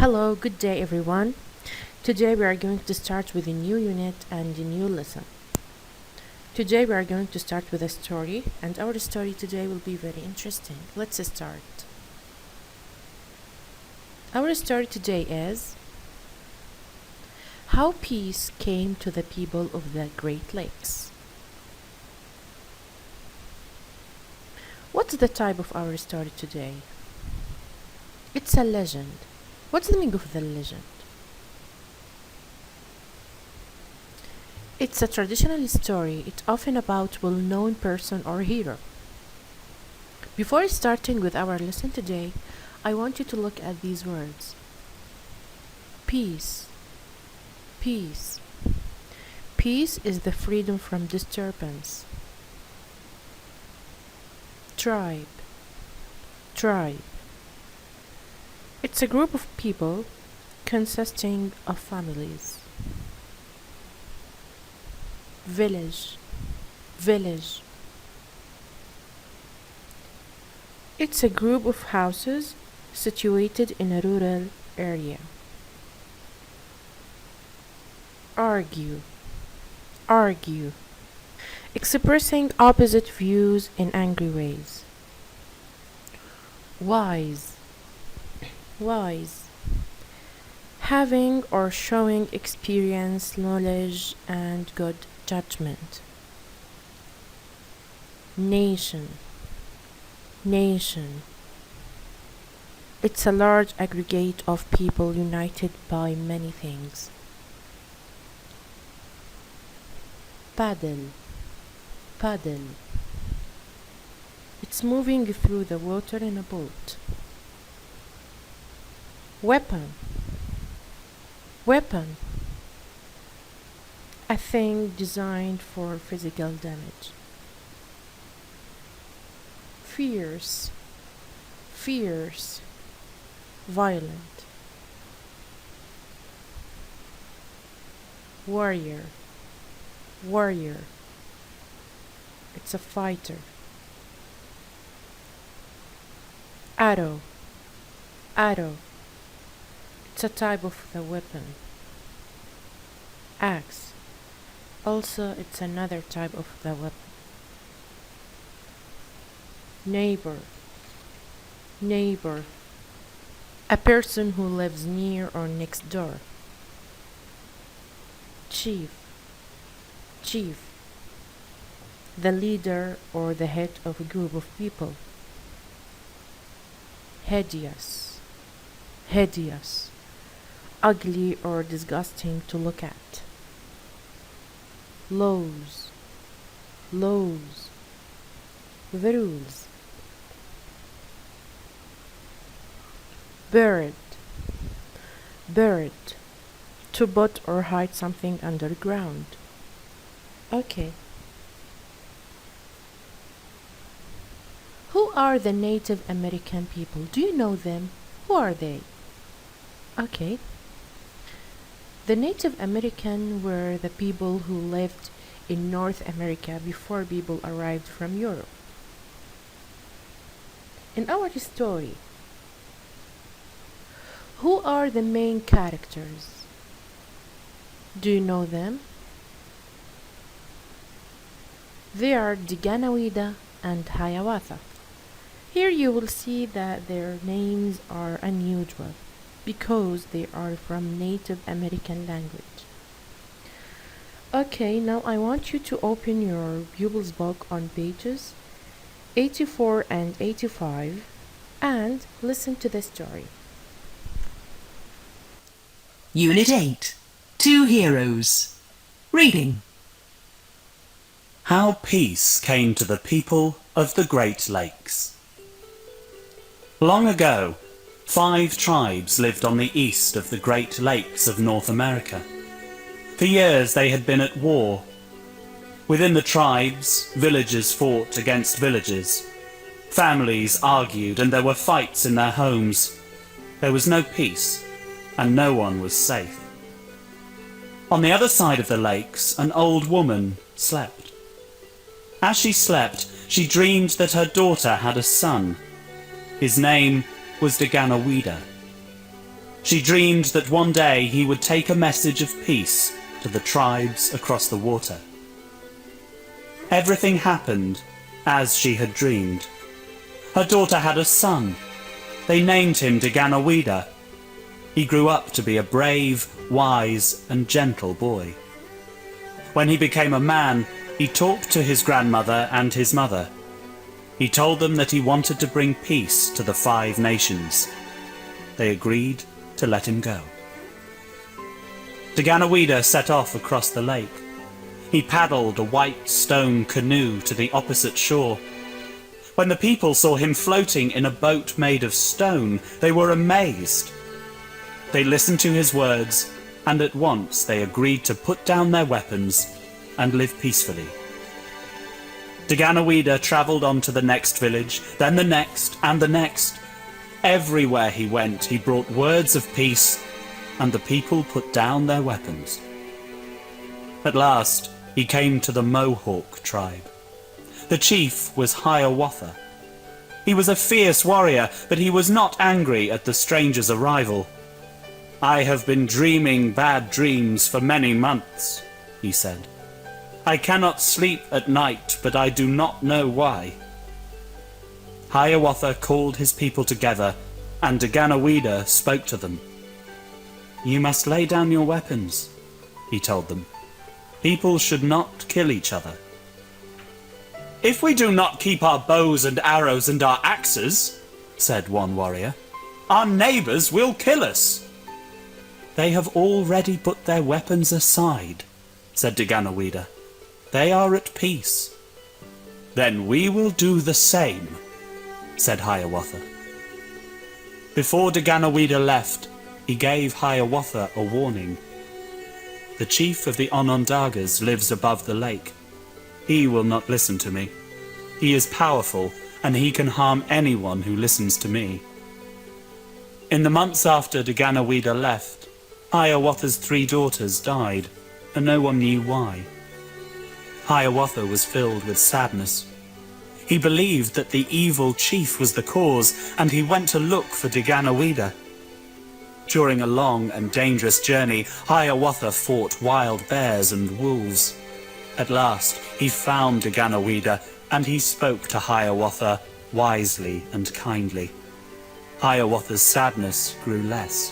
Hello, good day everyone. Today we are going to start with a new unit and a new lesson. Today we are going to start with a story, and our story today will be very interesting. Let's start. Our story today is How Peace Came to the People of the Great Lakes. What's the type of our story today? It's a legend. What's the meaning of the legend? It's a traditional story. It's often about well-known person or hero. Before starting with our lesson today, I want you to look at these words. Peace. Peace. Peace is the freedom from disturbance. Tribe. Tribe. It's a group of people consisting of families. Village. Village. It's a group of houses situated in a rural area. Argue. Argue. Expressing opposite views in angry ways. Wise. Wise. Having or showing experience, knowledge, and good judgment. Nation. Nation. It's a large aggregate of people united by many things. Paddle. Paddle. It's moving through the water in a boat. Weapon. Weapon. A thing designed for physical damage. Fierce. Fierce. Violent. Warrior. Warrior. It's a fighter. Arrow. Arrow. It's a type of the weapon. Axe. Also, it's another type of the weapon. Neighbor. Neighbor. A person who lives near or next door. Chief. Chief. The leader or the head of a group of people. Hideous. Hideous. Ugly or disgusting to look at. Laws. Laws. The rules. Bird. Bird. To put or hide something underground. Okay. Who are the Native American people? Do you know them? Who are they? Okay. The Native American were the people who lived in North America before people arrived from Europe. In our story, who are the main characters? Do you know them? They are Diganawida and Hiawatha. Here you will see that their names are unusual because they are from Native American language. Okay, now I want you to open your pupil's book on pages 84 and 85 and listen to the story. Unit 8. Two Heroes. Reading. How peace came to the people of the Great Lakes. Long ago, 5 tribes lived on the east of the Great Lakes of North America. For years they had been at war. Within the tribes, villages fought against villages. Families argued and there were fights in their homes. There was no peace, and no one was safe. On the other side of the lakes, an old woman slept. As she slept, she dreamed that her daughter had a son. His name was Diganawida. She dreamed that one day he would take a message of peace to the tribes across the water. Everything happened as she had dreamed. Her daughter had a son. They named him Daganawida. He grew up to be a brave, wise, and gentle boy. When he became a man, he talked to his grandmother and his mother. He told them that he wanted to bring peace to the 5 nations. They agreed to let him go. Daganawida set off across the lake. He paddled a white stone canoe to the opposite shore. When the people saw him floating in a boat made of stone, they were amazed. They listened to his words, and at once they agreed to put down their weapons and live peacefully. Daganawida travelled on to the next village, then the next and the next. Everywhere he went, he brought words of peace, and the people put down their weapons. At last, he came to the Mohawk tribe. The chief was Hiawatha. He was a fierce warrior, but he was not angry at the stranger's arrival. "I have been dreaming bad dreams for many months," he said. "I cannot sleep at night, but I do not know why." Hiawatha called his people together, and Daganawida spoke to them. "You must lay down your weapons," he told them. "People should not kill each other." "If we do not keep our bows and arrows and our axes," said one warrior, "our neighbors will kill us." "They have already put their weapons aside," said Daganawida. "They are at peace." "Then we will do the same," said Hiawatha. Before Daganawida left, he gave Hiawatha a warning. "The chief of the Onondagas lives above the lake. He will not listen to me. He is powerful, and he can harm anyone who listens to me." In the months after Daganawida left, Hiawatha's 3 daughters died, and no one knew why. Hiawatha was filled with sadness. He believed that the evil chief was the cause, and he went to look for Daganawida. During a long and dangerous journey, Hiawatha fought wild bears and wolves. At last, he found Daganawida, and he spoke to Hiawatha wisely and kindly. Hiawatha's sadness grew less.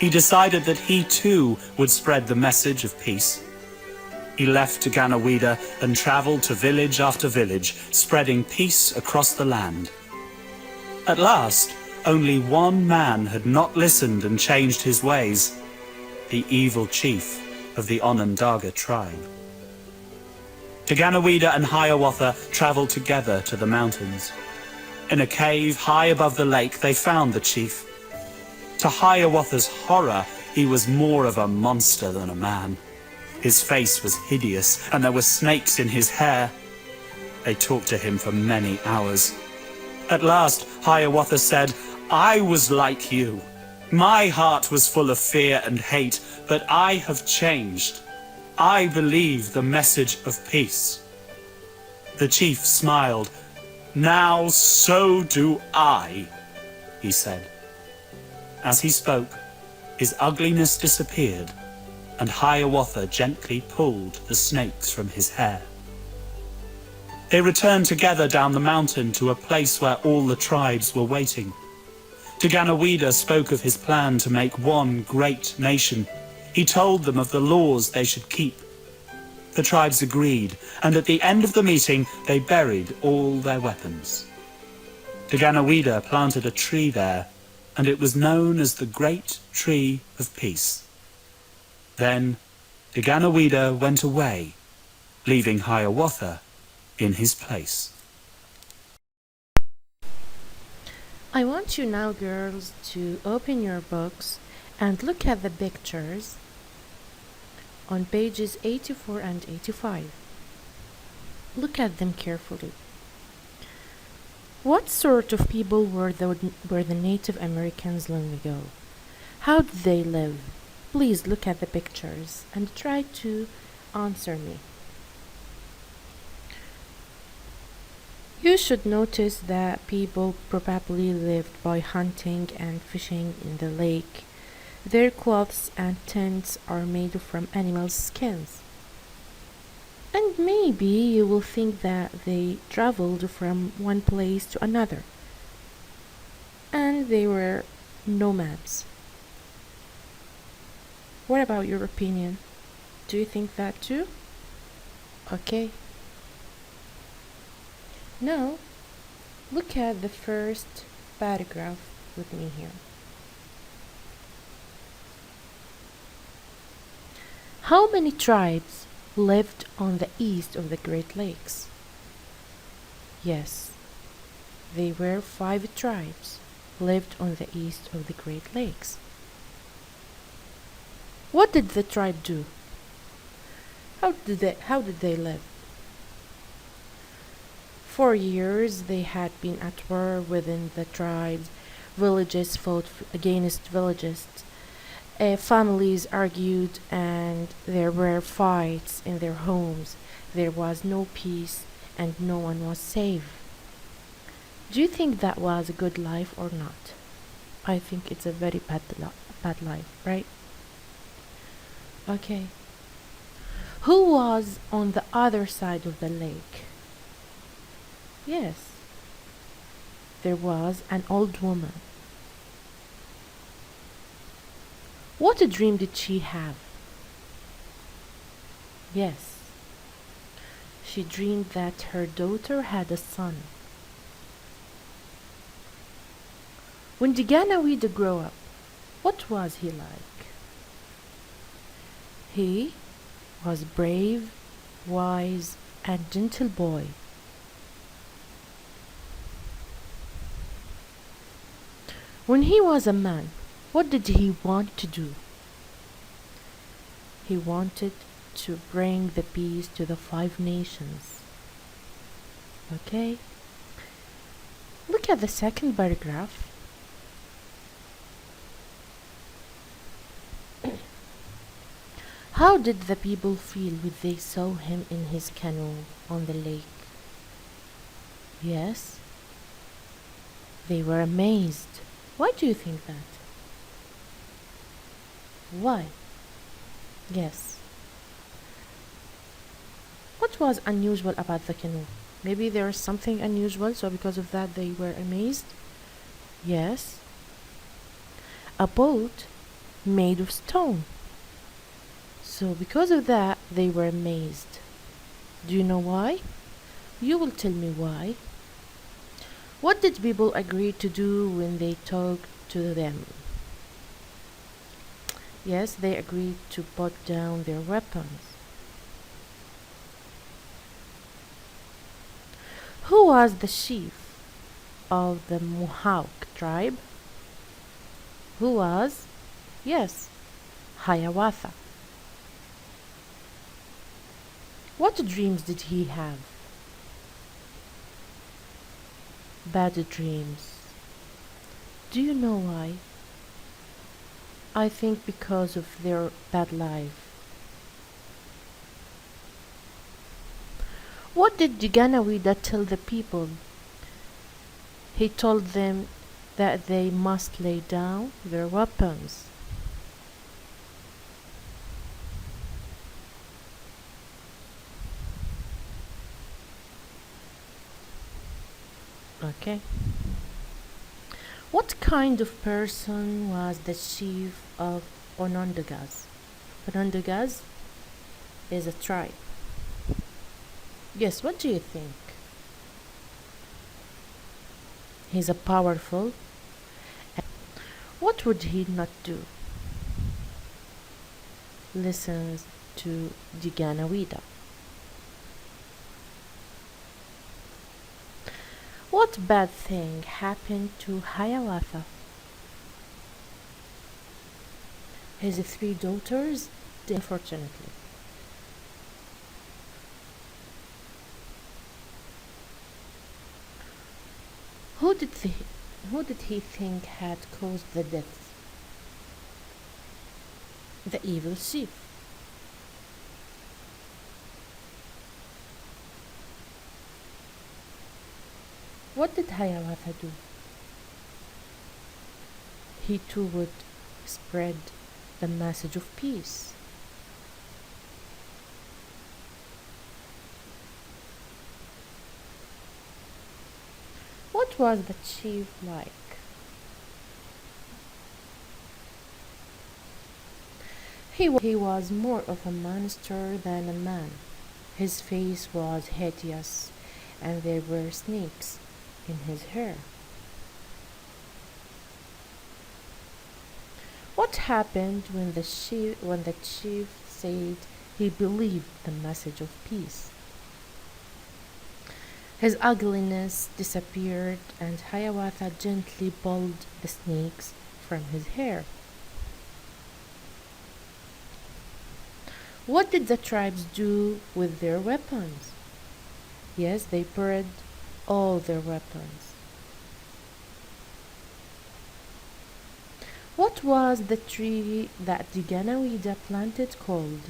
He decided that he too would spread the message of peace. He left Daganawida and travelled to village after village, spreading peace across the land. At last, only one man had not listened and changed his ways: the evil chief of the Onondaga tribe. Daganawida and Hiawatha travelled together to the mountains. In a cave high above the lake, they found the chief. To Hiawatha's horror, he was more of a monster than a man. His face was hideous, and there were snakes in his hair. They talked to him for many hours. At last, Hiawatha said, "I was like you. My heart was full of fear and hate, but I have changed. I believe the message of peace." The chief smiled. "Now so do I," he said. As he spoke, his ugliness disappeared, and Hiawatha gently pulled the snakes from his hair. They returned together down the mountain to a place where all the tribes were waiting. Daganawida spoke of his plan to make one great nation. He told them of the laws they should keep. The tribes agreed, and at the end of the meeting, they buried all their weapons. Daganawida planted a tree there, and it was known as the Great Tree of Peace. Then Daganawida went away, leaving Hiawatha in his place. I want you now, girls, to open your books and look at the pictures on pages 84 and 85. Look at them carefully. What sort of people were the Native Americans long ago? How did they live? Please look at the pictures and try to answer me. You should notice that people probably lived by hunting and fishing in the lake Their clothes and tents are made from animal skins. And maybe you will think that they traveled from one place to another and they were nomads. What about your opinion? Do you think that too? Okay. Now, look at the first paragraph with me here. How many tribes lived on the east of the Great Lakes? Yes, they were 5 tribes lived on the east of the Great Lakes. What did the tribe do? How did they live? For years they had been at war within the tribes. Villages fought against villages. Families argued and there were fights in their homes. There was no peace and no one was safe. Do you think that was a good life or not? I think it's a very bad life, right? Okay. Who was on the other side of the lake? Yes, there was an old woman. What a dream did she have? Yes, she dreamed that her daughter had a son. When Diganawida grew up, what was he like? He was brave, wise, and gentle boy. When he was a man, what did he want to do? He wanted to bring the peace to the 5 nations. Okay? Look at the second paragraph. How did the people feel when they saw him in his canoe on the lake? Yes, they were amazed. Why do you think that? Why? Yes. What was unusual about the canoe? Maybe there was something unusual, so because of that they were amazed? Yes. A boat made of stone. So because of that they were amazed. Do you know why? You will tell me why. What did people agree to do when they talked to them? Yes, they agreed to put down their weapons. Who was the chief of the Mohawk tribe? Who was? Yes, Hiawatha. What dreams did he have? Bad dreams. Do you know why? I think because of their bad life. What did Diganawida tell the people? He told them that they must lay down their weapons. Okay. What kind of person was the chief of Onondagas? Onondagas is a tribe. Yes, what do you think? He's a powerful. What would he not do? Listens to Diganawida. What bad thing happened to Hiawatha? His 3 daughters died, unfortunately. Who did he think had caused the deaths? The evil chief. What did Hiawatha do? He too would spread the message of peace? What was the chief like? He was more of a monster than a man. His face was hideous, and there were snakes in his hair. What happened when the chief said he believed the message of peace? His ugliness disappeared, and Hiawatha gently pulled the snakes from his hair. What did the tribes do with their weapons? Yes, they buried all their weapons. What was the tree that the Ganawida planted called?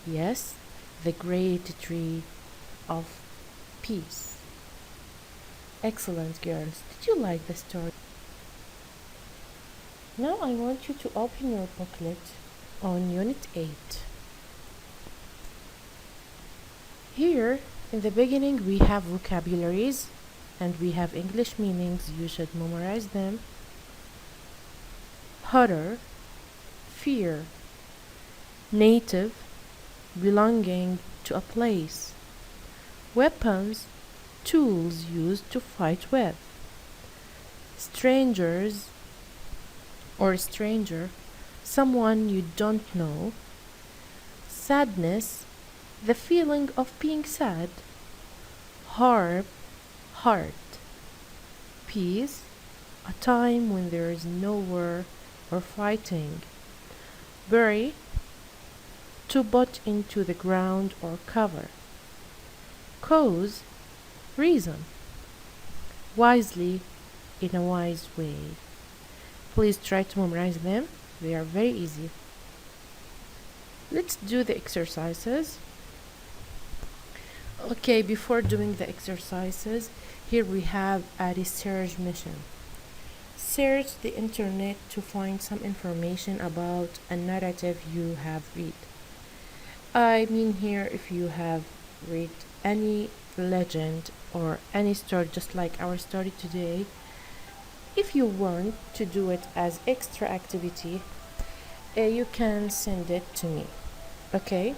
Yes, the great tree of peace. Excellent, girls. Did you like the story? Now I want you to open your booklet on Unit 8. Here, in the beginning, we have vocabularies and we have English meanings. You should memorize them. Horror, fear, native, belonging to a place, weapons, tools used to fight with, strangers or stranger, someone you don't know, sadness, the feeling of being sad, harp, heart, peace, a time when there is no war or fighting, bury, to put into the ground or cover, cause, reason, wisely, in a wise way. Please try to memorize them. They are very easy. Let's do the exercises. Okay, before doing the exercises, here we have a research mission. Search the internet to find some information about a narrative you have read. I mean here if you have read any legend or any story just like our story today, if you want to do it as extra activity, you can send it to me. Okay?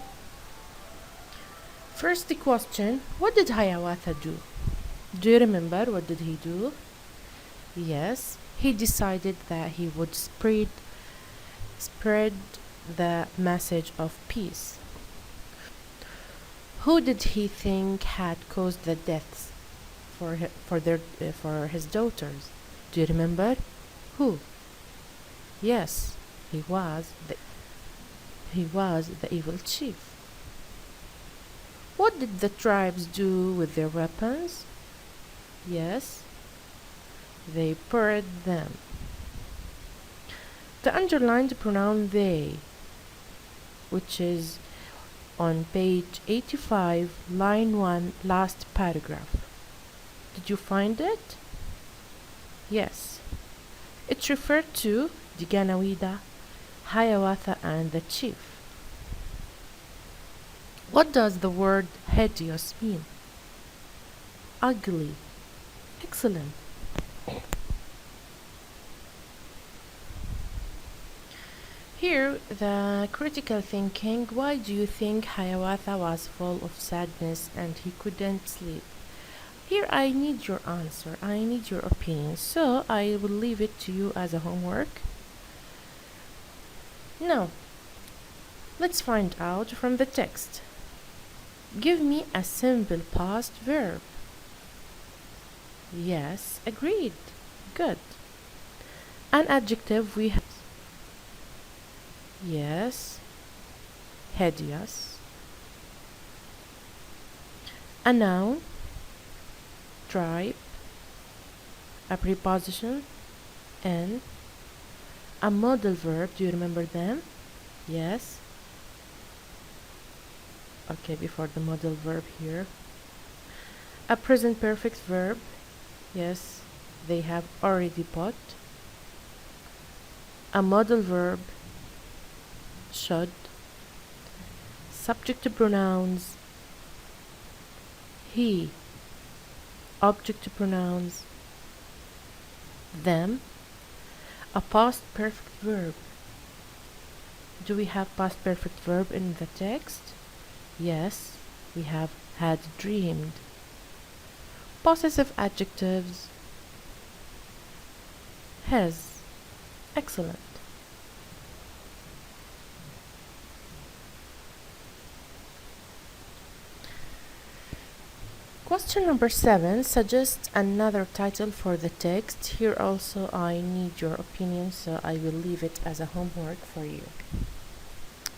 First question, what did Hiawatha do? Do you remember what did he do? Yes, he decided that he would spread the message of peace. Who did he think had caused the deaths for his daughters? Do you remember? Who? Yes, he was the evil chief. What did the tribes do with their weapons? Yes, they buried them. The underlined pronoun they, which is on page 85, line 1, last paragraph. Did you find it? Yes. It referred to the Ganawida, Hiawatha, and the chief. What does the word hideous mean? Ugly. Excellent. Here, the critical thinking. Why do you think Hiawatha was full of sadness and he couldn't sleep? Here, I need your answer. I need your opinion. So, I will leave it to you as a homework. Now, let's find out from the text. Give me a simple past verb. Yes, agreed. Good. An adjective we have. Yes, hideous. A noun, tribe. A preposition, and a modal verb. Do you remember them? Yes. Okay, before the modal verb here. A present perfect verb. Yes, they have already put. A modal verb, should. Subject pronouns, he. Object pronouns, them. A past perfect verb. Do we have past perfect verb in the text? Yes, we have had dreamed. Possessive adjectives, has. Excellent. Question number 7. Suggest another title for the text. Here also I need your opinion, so I will leave it as a homework for you.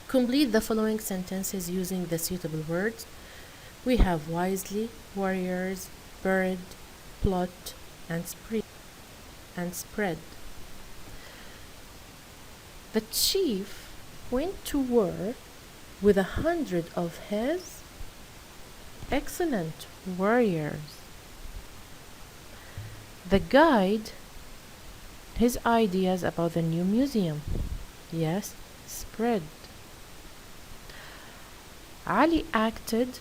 Complete the following sentences using the suitable words. We have wisely, warriors, bird, plot, and spread. The chief went to war with 100 of his excellent warriors. The guide, his ideas about the new museum. Yes, spread. Ali acted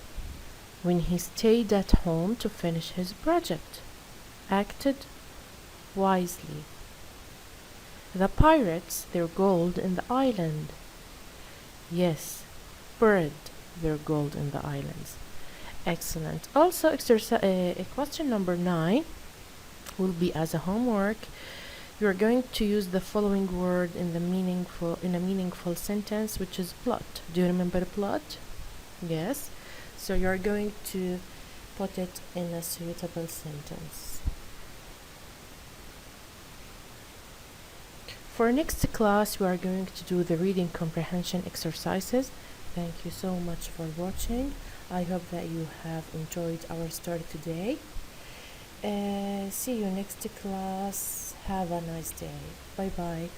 when he stayed at home to finish his project. Acted wisely. The pirates their gold in the island. Yes, buried their gold in the islands. Excellent. Also, question number 9 will be as a homework. You are going to use the following word in a meaningful sentence, which is plot. Do you remember plot? Yes. So you are going to put it in a suitable sentence. For next class, we are going to do the reading comprehension exercises. Thank you so much for watching. I hope that you have enjoyed our story today. See you next class. Have a nice day. Bye bye.